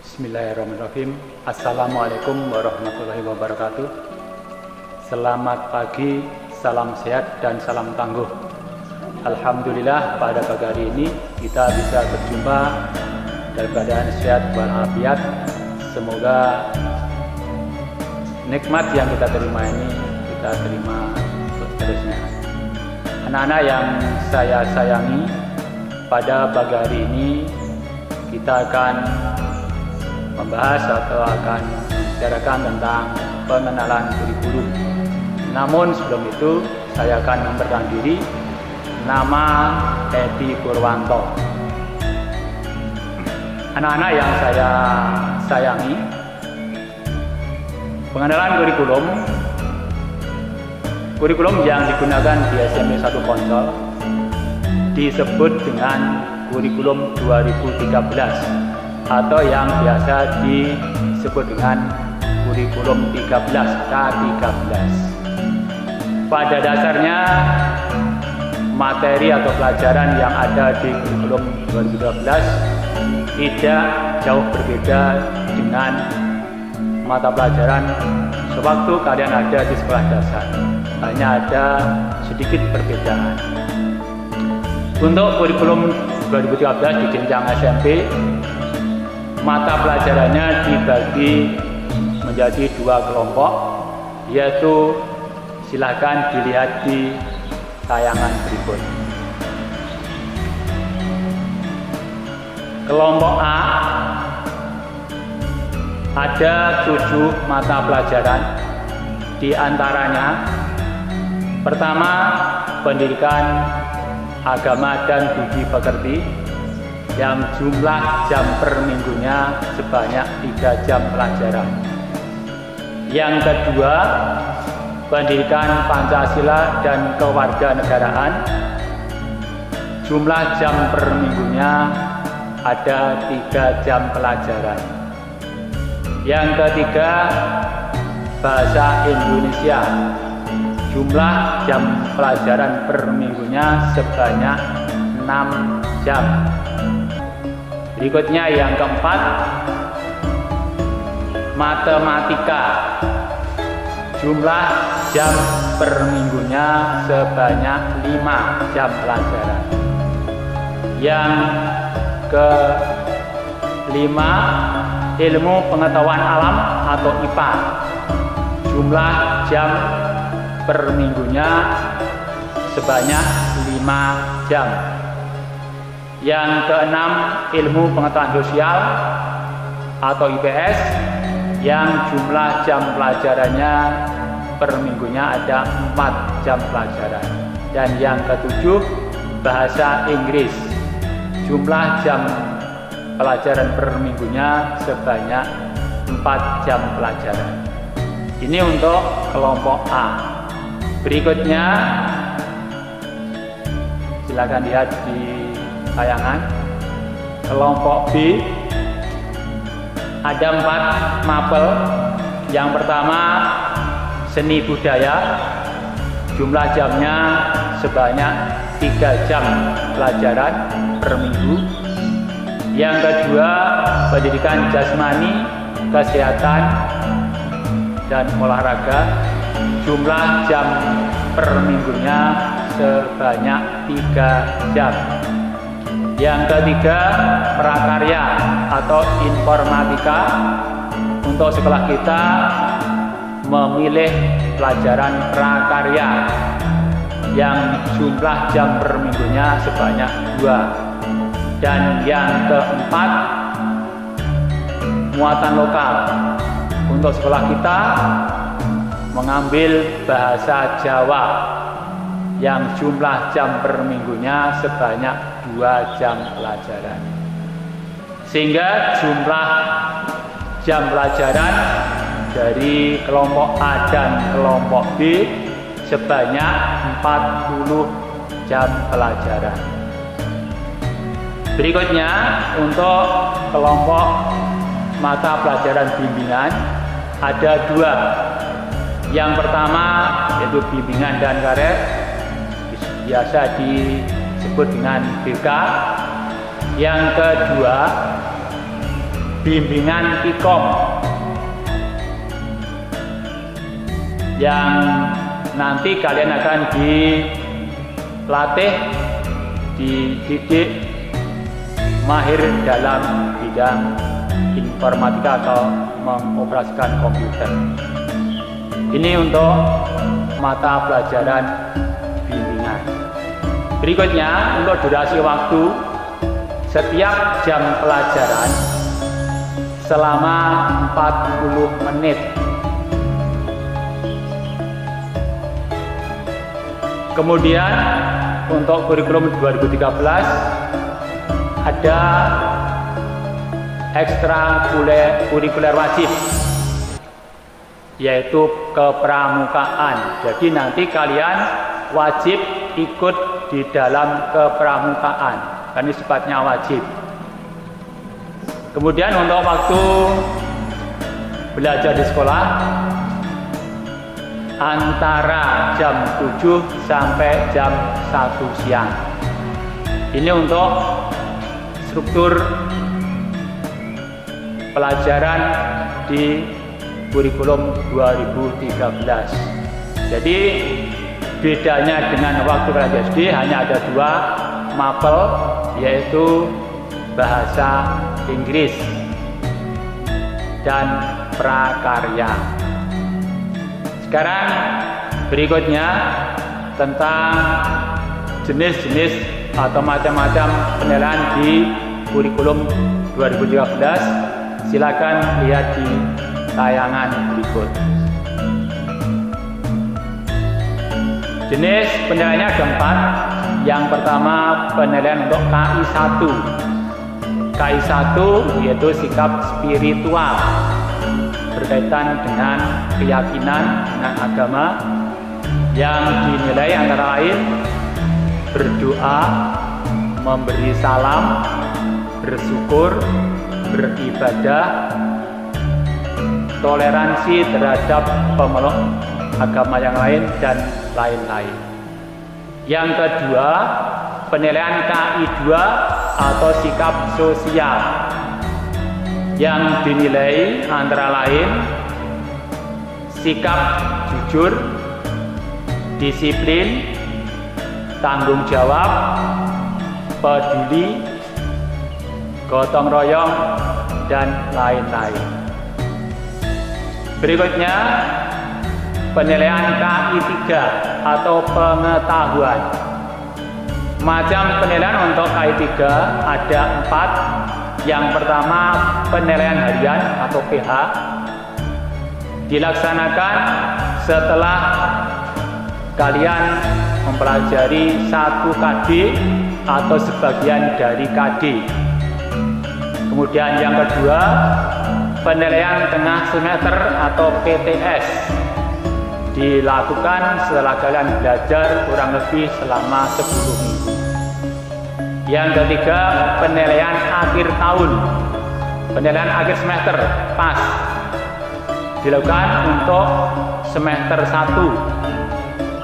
Bismillahirrahmanirrahim. Assalamualaikum warahmatullahi wabarakatuh. Selamat pagi, salam sehat dan salam tangguh. Alhamdulillah pada pagi hari ini kita bisa berjumpa dalam keadaan sehat walafiat. Semoga nikmat yang kita terima ini kita terima seterusnya. Anak-anak yang saya sayangi, pada pagi hari ini kita akan membahas atau akan membicarakan tentang pengenalan kurikulum. Namun sebelum itu saya akan memperkenalkan diri. Nama Edi Purwanto. Anak-anak yang saya sayangi, pengenalan kurikulum yang digunakan di SMP 1 Poncol disebut dengan kurikulum 2013 atau yang biasa disebut dengan kurikulum 13 K13. Pada dasarnya materi atau pelajaran yang ada di kurikulum 2013 tidak jauh berbeda dengan mata pelajaran sewaktu kalian ada di sekolah dasar. Hanya ada sedikit perbedaan. Untuk kurikulum 2013 di jenjang SMP, mata pelajarannya dibagi menjadi 2 kelompok, yaitu silakan dilihat di tayangan berikut. Kelompok A ada 7 mata pelajaran, di antaranya pertama pendidikan agama dan budi pekerti yang jumlah jam per minggunya sebanyak 3 jam pelajaran. Yang kedua, pendidikan Pancasila dan kewarganegaraan, jumlah jam per minggunya ada 3 jam pelajaran. Yang ketiga, bahasa Indonesia, jumlah jam pelajaran per minggunya sebanyak 6 jam. Berikutnya yang keempat, matematika, jumlah jam per minggunya sebanyak 5 jam pelajaran. Yang kelima, ilmu pengetahuan alam atau IPA, jumlah jam per minggunya sebanyak 5 jam. Yang keenam, ilmu pengetahuan sosial atau IPS, yang jumlah jam pelajarannya per minggunya ada 4 jam pelajaran. Dan yang ketujuh, bahasa Inggris, jumlah jam pelajaran per minggunya sebanyak 4 jam pelajaran. Ini untuk kelompok A. Berikutnya silakan lihat di tayangan. Kelompok B ada 4 mapel. Yang pertama, seni budaya, jumlah jamnya sebanyak 3 jam pelajaran per minggu. Yang kedua, pendidikan jasmani, kesehatan dan olahraga, jumlah jam per minggunya sebanyak 3 jam. Yang ketiga, prakarya atau informatika. Untuk sekolah kita memilih pelajaran prakarya yang jumlah jam per minggunya sebanyak 2. Dan yang keempat, muatan lokal. Untuk sekolah kita mengambil bahasa Jawa yang jumlah jam per minggunya sebanyak 2 jam pelajaran. Sehingga jumlah jam pelajaran dari kelompok A dan kelompok B sebanyak 40 jam pelajaran. Berikutnya untuk kelompok mata pelajaran bimbingan ada 2. Yang pertama yaitu bimbingan dan karet, biasa disebut dengan BK. Yang kedua bimbingan Pikom yang nanti kalian akan dilatih, dididik mahir dalam bidang informatika atau mengoperasikan komputer. Ini untuk mata pelajaran bimbingan. Berikutnya, untuk durasi waktu, setiap jam pelajaran selama 40 menit. Kemudian untuk kurikulum 2013 ada ekstrakurikuler wajib, yaitu kepramukaan. Jadi nanti kalian wajib ikut di dalam kepramukaan, karena ini sifatnya wajib. Kemudian untuk waktu belajar di sekolah antara jam 7 sampai jam 1 siang. Ini untuk struktur pelajaran di kurikulum 2013. Jadi bedanya dengan waktu kalian SD hanya ada 2 mapel, yaitu bahasa Inggris dan prakarya. Sekarang berikutnya tentang jenis-jenis atau macam-macam penilaian di kurikulum 2013. Silakan lihat di tayangan berikut. Jenis penilaiannya ada 4. Yang pertama, penilaian untuk KI1. KI1 yaitu sikap spiritual, berkaitan dengan keyakinan, dengan agama, yang dinilai antara lain berdoa, memberi salam, bersyukur, beribadah, toleransi terhadap pemeluk agama yang lain, dan lain-lain. Yang kedua, penilaian KI2 atau sikap sosial, yang dinilai antara lain sikap jujur, disiplin, tanggung jawab, peduli, gotong royong, dan lain-lain. Berikutnya, penilaian KI3 atau pengetahuan. Macam penilaian untuk KI3 ada 4. Yang pertama, penilaian harian atau PH, dilaksanakan setelah kalian mempelajari 1 KD atau sebagian dari KD. Kemudian yang kedua, penilaian tengah semester atau PTS, dilakukan setelah kalian belajar kurang lebih selama 10 minggu. Yang ketiga, penilaian akhir tahun, penilaian akhir semester PAS, dilakukan untuk semester 1.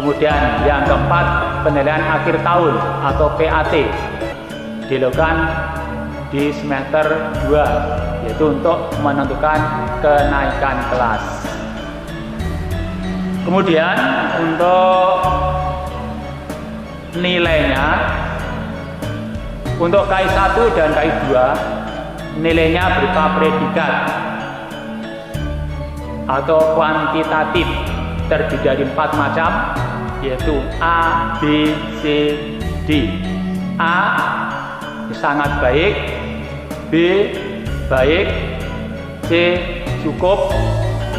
Kemudian yang keempat, penilaian akhir tahun atau PAT, dilakukan di semester 2, yaitu untuk menentukan kenaikan kelas. Kemudian untuk nilainya, untuk KI1 dan KI2 nilainya berupa predikat atau kuantitatif, terdiri dari 4 macam, yaitu A, B, C, D. A sangat baik, B baik, C cukup,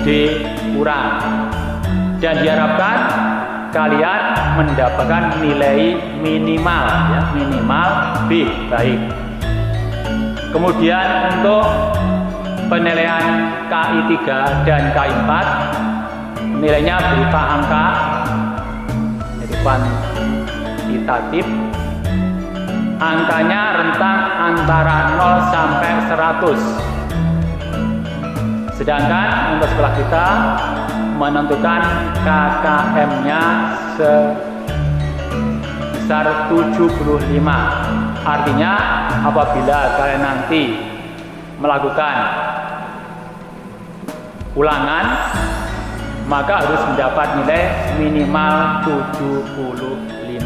D kurang. Dan diharapkan kalian mendapatkan nilai minimal, ya, minimal B baik. Kemudian untuk penilaian KI3 dan KI4 nilainya berupa angka, yaitu kuantitatif. Angkanya rentang antara 0 sampai 100. Sedangkan untuk sekolah kita menentukan KKM-nya sebesar 75. Artinya apabila kalian nanti melakukan ulangan, maka harus mendapat nilai minimal 75.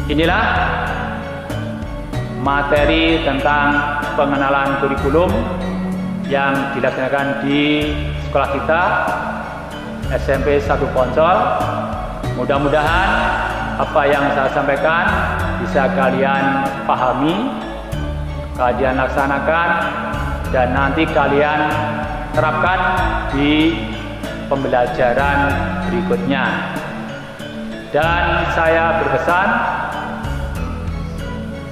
Inilah materi tentang pengenalan kurikulum yang dilaksanakan di sekolah kita SMP 1 Poncol. Mudah-mudahan apa yang saya sampaikan bisa kalian pahami, kalian laksanakan, dan nanti kalian terapkan di pembelajaran berikutnya. Dan saya berpesan,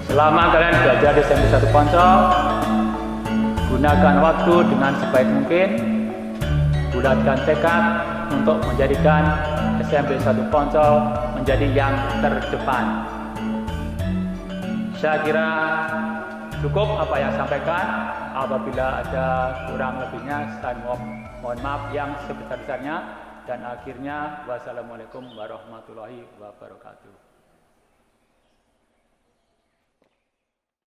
selama kalian belajar di SMP 1 Poncol, gunakan waktu dengan sebaik mungkin, bulatkan tekad untuk menjadikan SMP 1 Poncol menjadi yang terdepan. Saya kira cukup apa yang saya sampaikan. Apabila ada kurang lebihnya, saya mohon maaf yang sebesar-besarnya. Dan akhirnya, wassalamualaikum warahmatullahi wabarakatuh.